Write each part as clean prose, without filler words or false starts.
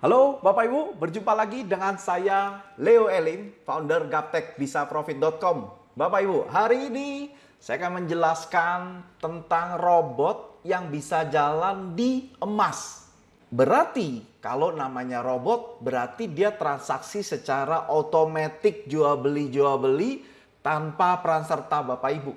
Halo Bapak Ibu, berjumpa lagi dengan saya Leo Elim, founder gaptekbisaprofit.com. Bapak Ibu, hari ini saya akan menjelaskan tentang robot yang bisa jalan di emas. Berarti kalau namanya robot, berarti dia transaksi secara otomatis jual beli tanpa peran serta Bapak Ibu.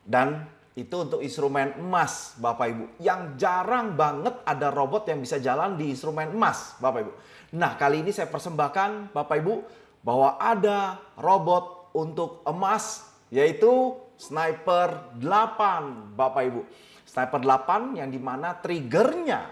Dan itu untuk instrumen emas, Bapak Ibu. Yang jarang banget ada robot yang bisa jalan di instrumen emas, Bapak Ibu. Nah, kali ini saya persembahkan, Bapak Ibu, bahwa ada robot untuk emas, yaitu Sniper 8, Bapak Ibu. Sniper 8 yang dimana triggernya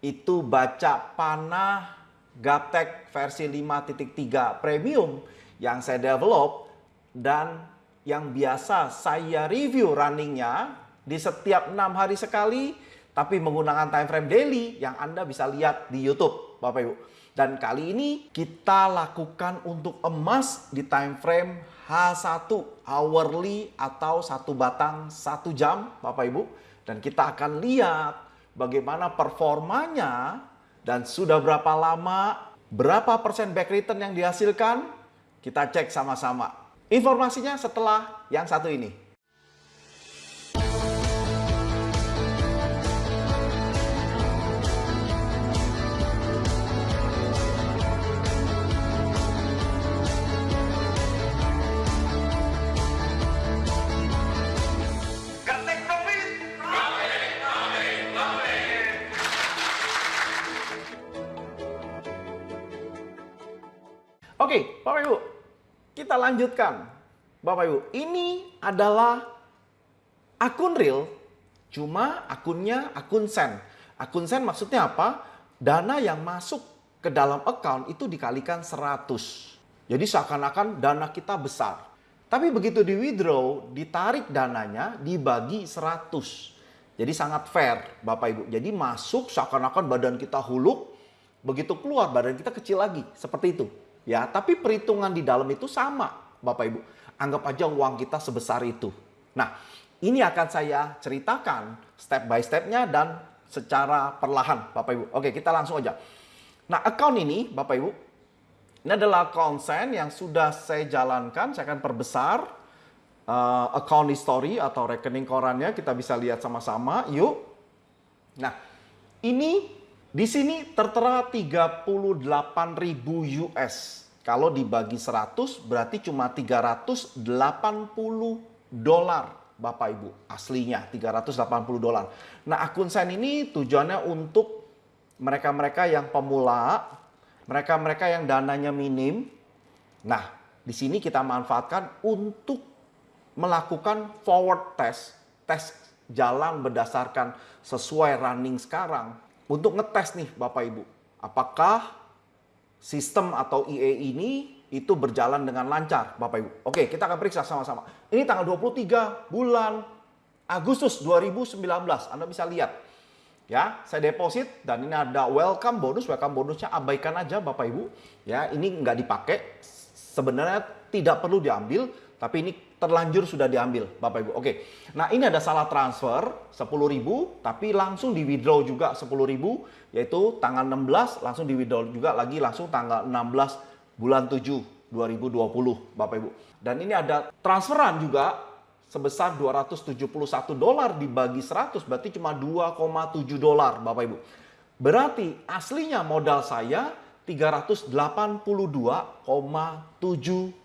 itu baca panah Gaptek versi 5.3 Premium yang saya develop dan yang biasa saya review runningnya di setiap 6 hari sekali, tapi menggunakan time frame daily yang Anda bisa lihat di YouTube, Bapak Ibu. Dan kali ini kita lakukan untuk emas di time frame H1 hourly atau satu batang 1 jam, Bapak Ibu. Dan kita akan lihat bagaimana performanya dan sudah berapa lama, berapa persen back return yang dihasilkan. Kita cek sama-sama. Informasinya setelah yang satu ini. Oke, Bapak Ibu, kita lanjutkan. Bapak Ibu, ini adalah akun real, cuma akunnya akun send. Akun send maksudnya apa? Dana yang masuk ke dalam account itu dikalikan 100. Jadi seakan-akan dana kita besar. Tapi begitu di withdraw, ditarik dananya dibagi 100. Jadi sangat fair, Bapak Ibu. Jadi masuk seakan-akan badan kita huluk, begitu keluar badan kita kecil lagi, seperti itu. Ya, tapi perhitungan di dalam itu sama, Bapak Ibu. Anggap aja uang kita sebesar itu. Nah, ini akan saya ceritakan step by stepnya dan secara perlahan, Bapak Ibu. Oke, kita langsung aja. Nah, account ini, Bapak Ibu, ini adalah account send yang sudah saya jalankan. Saya akan perbesar account history atau rekening korannya. Kita bisa lihat sama-sama. Yuk. Nah, ini di sini tertera 38.000 US. Kalau dibagi 100 berarti cuma 380 dolar, Bapak Ibu. Aslinya 380 dolar. Nah, akun send ini tujuannya untuk mereka-mereka yang pemula, mereka-mereka yang dananya minim. Nah, di sini kita manfaatkan untuk melakukan forward test, tes jalan berdasarkan sesuai running sekarang. Untuk ngetes nih Bapak Ibu, apakah sistem atau EA ini itu berjalan dengan lancar Bapak Ibu. Oke, kita akan periksa sama-sama. Ini tanggal 23 bulan Agustus 2019, Anda bisa lihat. Ya, saya deposit dan ini ada welcome bonusnya abaikan aja Bapak Ibu. Ya, ini nggak dipakai, sebenarnya tidak perlu diambil, tapi ini terlanjur sudah diambil Bapak Ibu. Oke. Nah, ini ada salah transfer 10.000 tapi langsung di withdraw juga 10.000, yaitu tanggal 16 langsung di withdraw juga lagi langsung tanggal 16 bulan 7 2020 Bapak Ibu. Dan ini ada transferan juga sebesar 271 dolar dibagi 100 berarti cuma 2,7 dolar Bapak Ibu. Berarti aslinya modal saya 382,7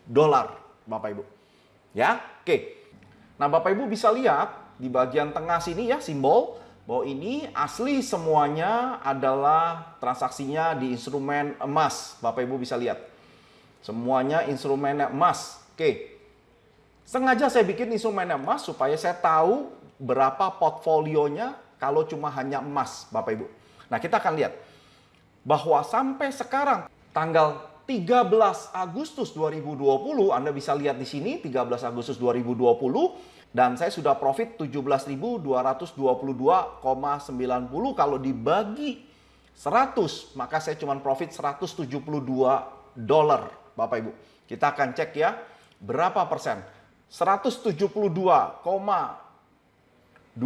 dolar Bapak Ibu. Ya, oke. Nah, Bapak Ibu bisa lihat di bagian tengah sini ya simbol bahwa ini asli semuanya adalah transaksinya di instrumen emas. Bapak Ibu bisa lihat. Semuanya instrumen emas. Oke. Sengaja saya bikin instrumen emas supaya saya tahu berapa portfolionya kalau cuma hanya emas, Bapak Ibu. Nah, kita akan lihat bahwa sampai sekarang tanggal 13 Agustus 2020, Anda bisa lihat di sini 13 Agustus 2020 dan saya sudah profit 17.222,90 kalau dibagi 100 maka saya cuma profit 172 dolar Bapak Ibu. Kita akan cek ya berapa persen. 172,22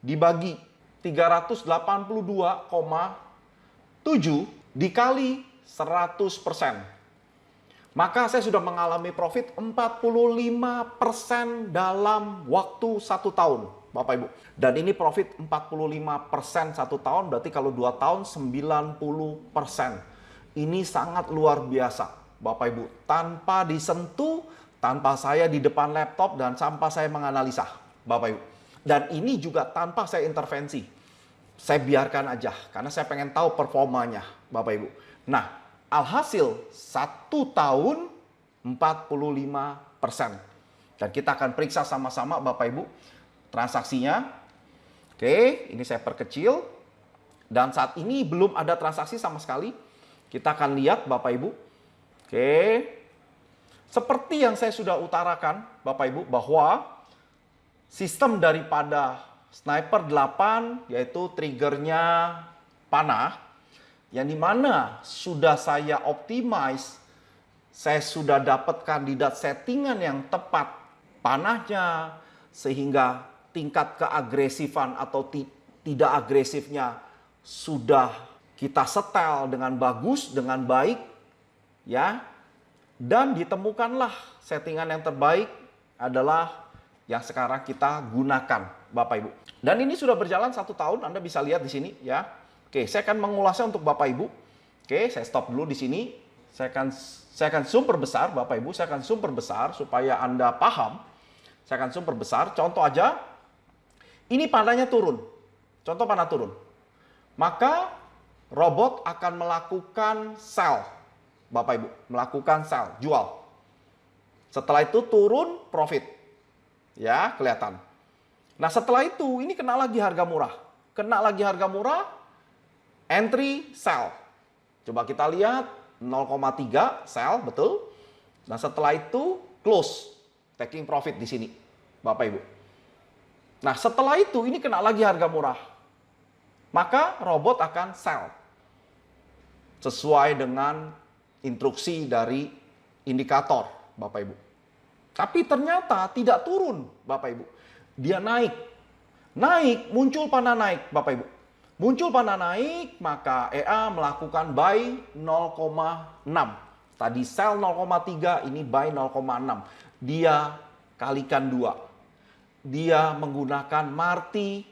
dibagi 382,7 7 dikali 100%. Maka saya sudah mengalami profit 45% dalam waktu 1 tahun, Bapak Ibu. Dan ini profit 45% 1 tahun, berarti kalau 2 tahun 90%. Ini sangat luar biasa, Bapak Ibu. Tanpa disentuh, tanpa saya di depan laptop, dan tanpa saya menganalisa, Bapak Ibu. Dan ini juga tanpa saya intervensi. Saya biarkan aja, karena saya pengen tahu performanya, Bapak Ibu. Nah, alhasil 1 tahun 45%. Dan kita akan periksa sama-sama, Bapak Ibu, transaksinya. Oke, ini saya perkecil. Dan saat ini belum ada transaksi sama sekali. Kita akan lihat, Bapak Ibu. Oke. Seperti yang saya sudah utarakan, Bapak Ibu, bahwa sistem daripada Sniper 8 yaitu triggernya panah, yang dimana sudah saya optimize, saya sudah dapat kandidat settingan yang tepat panahnya, sehingga tingkat keagresifan atau tidak agresifnya sudah kita setel dengan bagus, dengan baik, ya. Dan ditemukanlah settingan yang terbaik adalah yang sekarang kita gunakan, Bapak Ibu. Dan ini sudah berjalan 1 tahun, Anda bisa lihat di sini, ya. Oke, saya akan mengulasnya untuk Bapak Ibu. Oke, saya stop dulu di sini. Saya akan zoom perbesar, Bapak Ibu. Saya akan zoom perbesar supaya Anda paham. Saya akan zoom perbesar. Contoh aja, ini panahnya turun. Contoh panah turun. Maka robot akan melakukan sell, Bapak Ibu. Melakukan sell, jual. Setelah itu turun, profit. Ya, kelihatan. Nah, setelah itu, ini kena lagi harga murah. Kena lagi harga murah, entry, sell. Coba kita lihat, 0,3, sell, betul. Nah, setelah itu, close, taking profit di sini, Bapak Ibu. Nah, setelah itu, ini kena lagi harga murah. Maka, robot akan sell. Sesuai dengan instruksi dari indikator, Bapak Ibu. Tapi ternyata tidak turun, Bapak Ibu. Dia naik. Naik, muncul panah naik, Bapak Ibu. Muncul panah naik, maka EA melakukan buy 0,6. Tadi sell 0,3, ini buy 0,6. Dia kalikan 2. Dia menggunakan Marti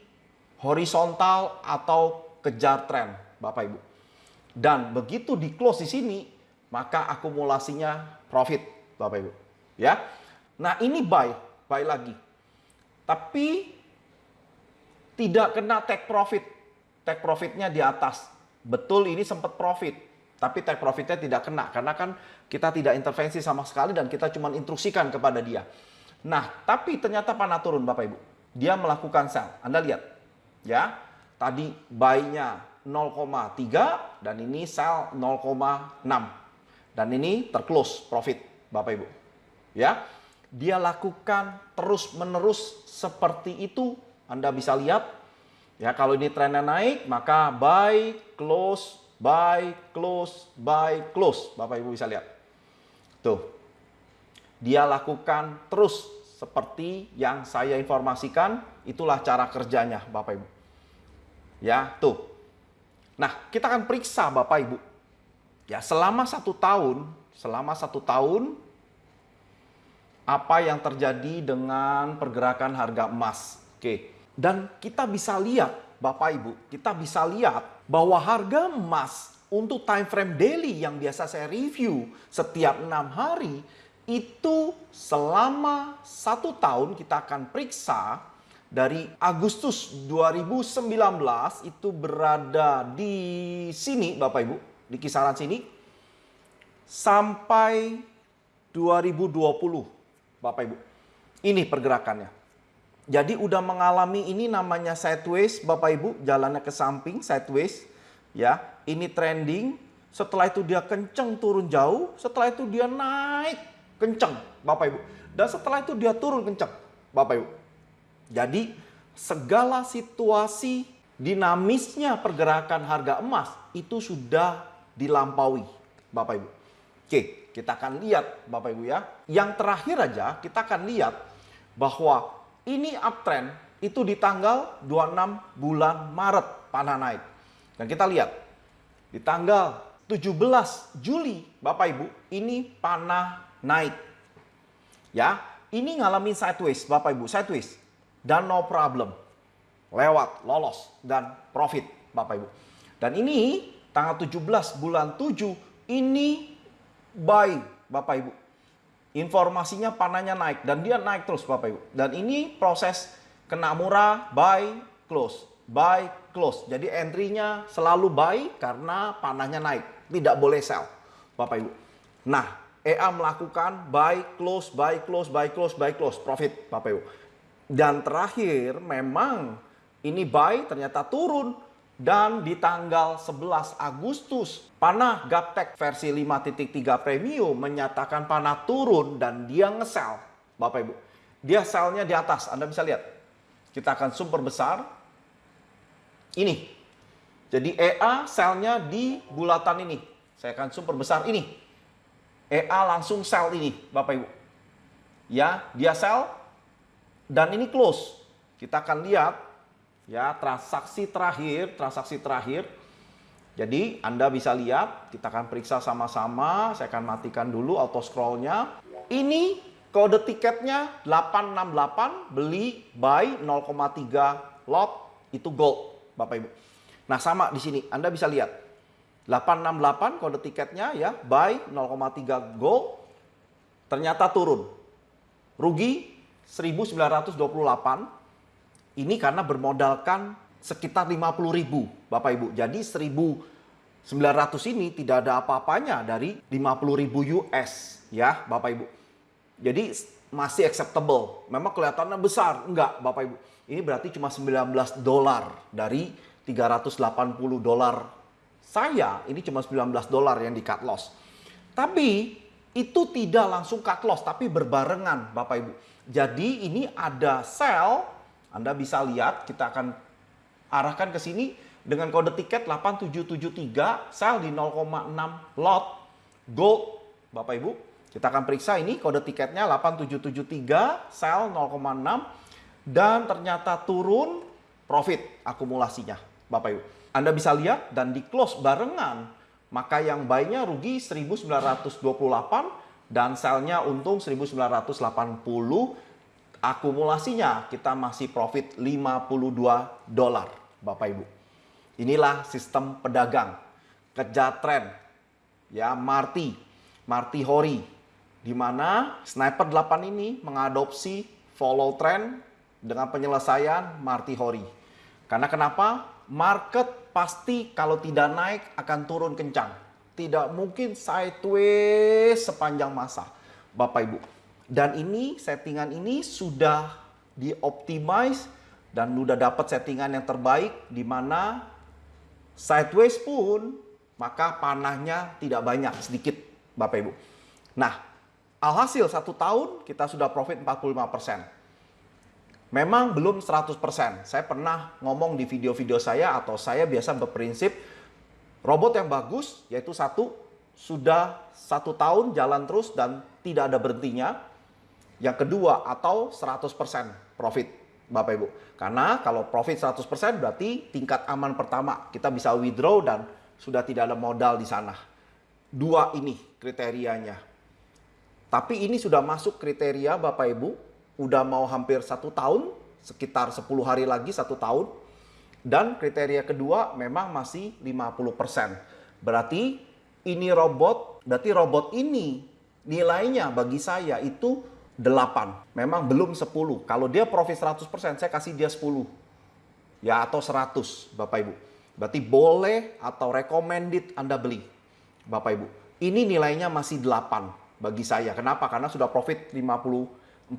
horizontal atau kejar tren, Bapak Ibu. Dan begitu di close di sini, maka akumulasinya profit, Bapak Ibu. Ya. Nah, ini buy lagi. Tapi tidak kena take profit. Take profitnya di atas. Betul, ini sempat profit, tapi take profitnya tidak kena karena kan kita tidak intervensi sama sekali dan kita cuma instruksikan kepada dia. Nah, tapi ternyata panah turun, Bapak Ibu. Dia melakukan sell. Anda lihat, ya. Tadi buy-nya 0,3 dan ini sell 0,6. Dan ini terclose profit, Bapak Ibu. Ya. Dia lakukan terus-menerus seperti itu. Anda bisa lihat, ya, kalau ini trennya naik, maka buy, close, buy, close, buy, close. Bapak Ibu bisa lihat. Tuh. Dia lakukan terus seperti yang saya informasikan. Itulah cara kerjanya, Bapak Ibu. Ya, tuh. Nah, kita akan periksa, Bapak Ibu. Ya, selama 1 tahun, apa yang terjadi dengan pergerakan harga emas. Oke. Dan kita bisa lihat, Bapak Ibu, kita bisa lihat bahwa harga emas untuk time frame daily yang biasa saya review setiap 6 hari, itu selama 1 tahun kita akan periksa dari Agustus 2019 itu berada di sini, Bapak Ibu, di kisaran sini, sampai 2020. Bapak Ibu, ini pergerakannya. Jadi udah mengalami ini namanya sideways, Bapak Ibu, jalannya ke samping, sideways. Ya, ini trending. Setelah itu dia kenceng turun jauh, setelah itu dia naik kenceng, Bapak Ibu. Dan setelah itu dia turun kenceng, Bapak Ibu. Jadi segala situasi dinamisnya pergerakan harga emas itu sudah dilampaui, Bapak Ibu. Oke, kita akan lihat, Bapak Ibu, ya. Yang terakhir aja kita akan lihat bahwa ini uptrend itu di tanggal 26 bulan Maret panah naik. Dan kita lihat Di tanggal 17 Juli, Bapak Ibu, ini panah naik. Ya, ini ngalamin sideways, Bapak Ibu, sideways. Dan no problem. Lewat, lolos, dan profit, Bapak Ibu. Dan ini tanggal 17 bulan 7, ini buy, Bapak Ibu. Informasinya panahnya naik, dan dia naik terus, Bapak Ibu. Dan ini proses kena murah, buy, close. Buy, close. Jadi entry-nya selalu buy karena panahnya naik. Tidak boleh sell, Bapak Ibu. Nah, EA melakukan buy, close, buy, close, buy, close, buy, close. Profit, Bapak Ibu. Dan terakhir memang ini buy ternyata turun. Dan di tanggal 11 Agustus, panah Gaptek versi 5.3 Premium menyatakan panah turun dan dia nge-sell, Bapak Ibu. Dia sell-nya di atas, Anda bisa lihat. Kita akan zoom perbesar. Ini. Jadi EA sell-nya di bulatan ini. Saya akan zoom perbesar ini. EA langsung sell ini, Bapak Ibu. Ya, dia sell dan ini close. Kita akan lihat ya transaksi terakhir. Jadi Anda bisa lihat, kita akan periksa sama-sama. Saya akan matikan dulu auto scroll-nya. Ini kode tiketnya 868, beli buy 0,3 lot, itu gold, Bapak Ibu. Nah, sama di sini Anda bisa lihat 868 kode tiketnya ya, buy 0,3 gold, ternyata turun. Rugi 1.928. Ini karena bermodalkan sekitar 50.000, Bapak Ibu. Jadi 1.900 ini tidak ada apa-apanya dari 50.000 US ya, Bapak Ibu. Jadi masih acceptable. Memang kelihatannya besar, enggak, Bapak Ibu. Ini berarti cuma $19 dari $380 saya. Ini cuma $19 yang di cut loss. Tapi itu tidak langsung cut loss, tapi berbarengan, Bapak Ibu. Jadi ini ada sell. Anda bisa lihat, kita akan arahkan ke sini dengan kode tiket 8773, sell di 0,6 lot gold, Bapak Ibu. Kita akan periksa ini kode tiketnya 8773, sell 0,6 dan ternyata turun, profit akumulasinya, Bapak Ibu. Anda bisa lihat dan di close barengan, maka yang buy-nya rugi 1.928 dan sell-nya untung 1.980. Akumulasinya kita masih profit $52, Bapak Ibu. Inilah sistem pedagang. Kejar tren. Ya, Marty Hori. Di mana Sniper 8 ini mengadopsi follow trend dengan penyelesaian Marty Hori. Karena kenapa? Market pasti kalau tidak naik akan turun kencang. Tidak mungkin sideways sepanjang masa, Bapak Ibu. Dan ini settingan ini sudah dioptimize dan sudah dapat settingan yang terbaik di mana sideways pun maka panahnya tidak banyak, sedikit, Bapak Ibu. Nah, alhasil 1 tahun kita sudah profit 45%. Memang belum 100%. Saya pernah ngomong di video-video saya atau saya biasa berprinsip robot yang bagus yaitu sudah 1 tahun jalan terus dan tidak ada berhentinya. Yang kedua atau 100% profit, Bapak Ibu. Karena kalau profit 100% berarti tingkat aman pertama. Kita bisa withdraw dan sudah tidak ada modal di sana. 2 ini kriterianya. Tapi ini sudah masuk kriteria Bapak Ibu. Udah mau hampir 1 tahun. Sekitar 10 hari lagi 1 tahun. Dan kriteria kedua memang masih 50%. Berarti ini robot. Berarti robot ini nilainya bagi saya itu 8, memang belum 10. Kalau dia profit 100%, saya kasih dia 10. Ya, atau 100, Bapak Ibu. Berarti boleh atau recommended Anda beli, Bapak Ibu. Ini nilainya masih 8 bagi saya. Kenapa? Karena sudah profit 45%.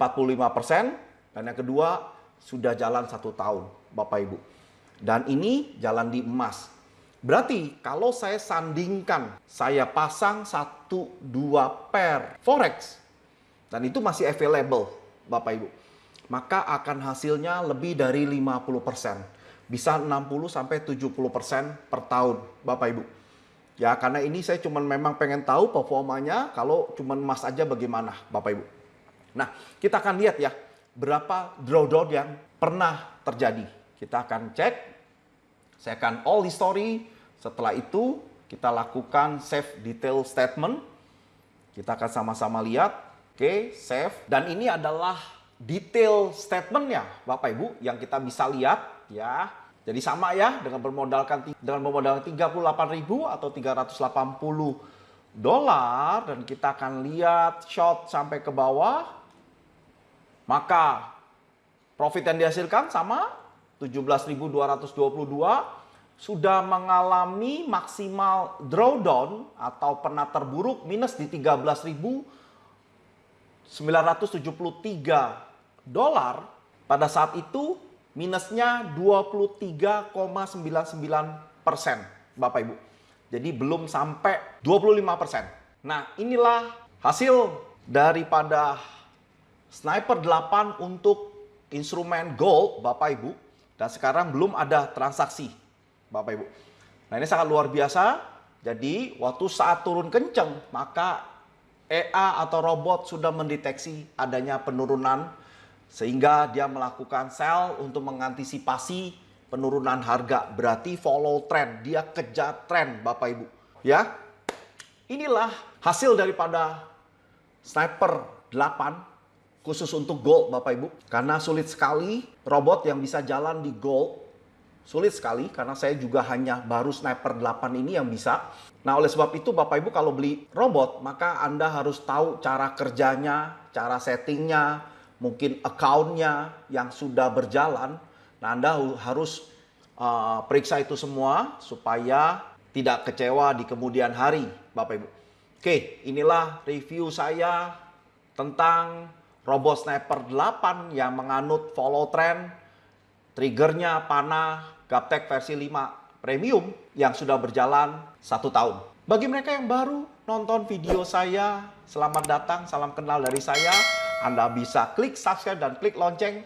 Dan yang kedua, sudah jalan 1 tahun, Bapak Ibu. Dan ini jalan di emas. Berarti kalau saya sandingkan, saya pasang 1-2 pair Forex, dan itu masih available, Bapak Ibu, maka akan hasilnya lebih dari 50%. Bisa 60-70% per tahun, Bapak Ibu. Ya, karena ini saya cuma memang pengen tahu performanya, kalau cuma emas aja bagaimana, Bapak Ibu. Nah, kita akan lihat ya, berapa drawdown yang pernah terjadi. Kita akan cek, saya akan all history, setelah itu Kita lakukan save detail statement. Kita akan sama-sama lihat. Oke, save. Dan ini adalah detail statementnya, Bapak Ibu, yang kita bisa lihat ya. Jadi sama ya dengan bermodalkan 38.000 atau 380 dolar, dan kita akan lihat short sampai ke bawah. Maka profit yang dihasilkan sama 17.222, sudah mengalami maksimal drawdown atau pernah terburuk minus di 13.973 dolar. Pada saat itu minusnya 23,99%, Bapak Ibu. Jadi belum sampai 25%. Nah, inilah hasil daripada Sniper 8 untuk instrumen gold, Bapak Ibu. Dan sekarang belum ada transaksi, Bapak Ibu. Nah, ini sangat luar biasa. Jadi waktu saat turun kenceng, maka EA atau robot sudah mendeteksi adanya penurunan, sehingga dia melakukan sell untuk mengantisipasi penurunan harga. Berarti follow trend, dia kejar tren, Bapak Ibu. Ya, inilah hasil daripada Sniper 8 khusus untuk gold, Bapak Ibu. Karena sulit sekali robot yang bisa jalan di gold. Sulit sekali karena saya juga hanya baru Sniper 8 ini yang bisa. Nah, oleh sebab itu Bapak Ibu kalau beli robot, maka Anda harus tahu cara kerjanya, cara settingnya, mungkin account-nya yang sudah berjalan. Nah, Anda harus periksa itu semua supaya tidak kecewa di kemudian hari, Bapak Ibu. Oke, inilah review saya tentang robot Sniper 8 yang menganut follow trend, triggernya panah, Gaptek versi 5 Premium yang sudah berjalan 1 tahun. Bagi mereka yang baru nonton video saya, selamat datang, salam kenal dari saya. Anda bisa klik subscribe dan klik lonceng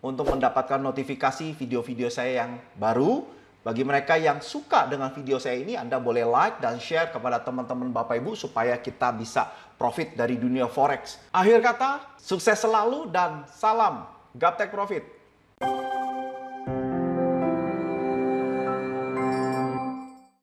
untuk mendapatkan notifikasi video-video saya yang baru. Bagi mereka yang suka dengan video saya ini, Anda boleh like dan share kepada teman-teman Bapak Ibu supaya kita bisa profit dari dunia forex. Akhir kata, sukses selalu dan salam Gaptek Profit.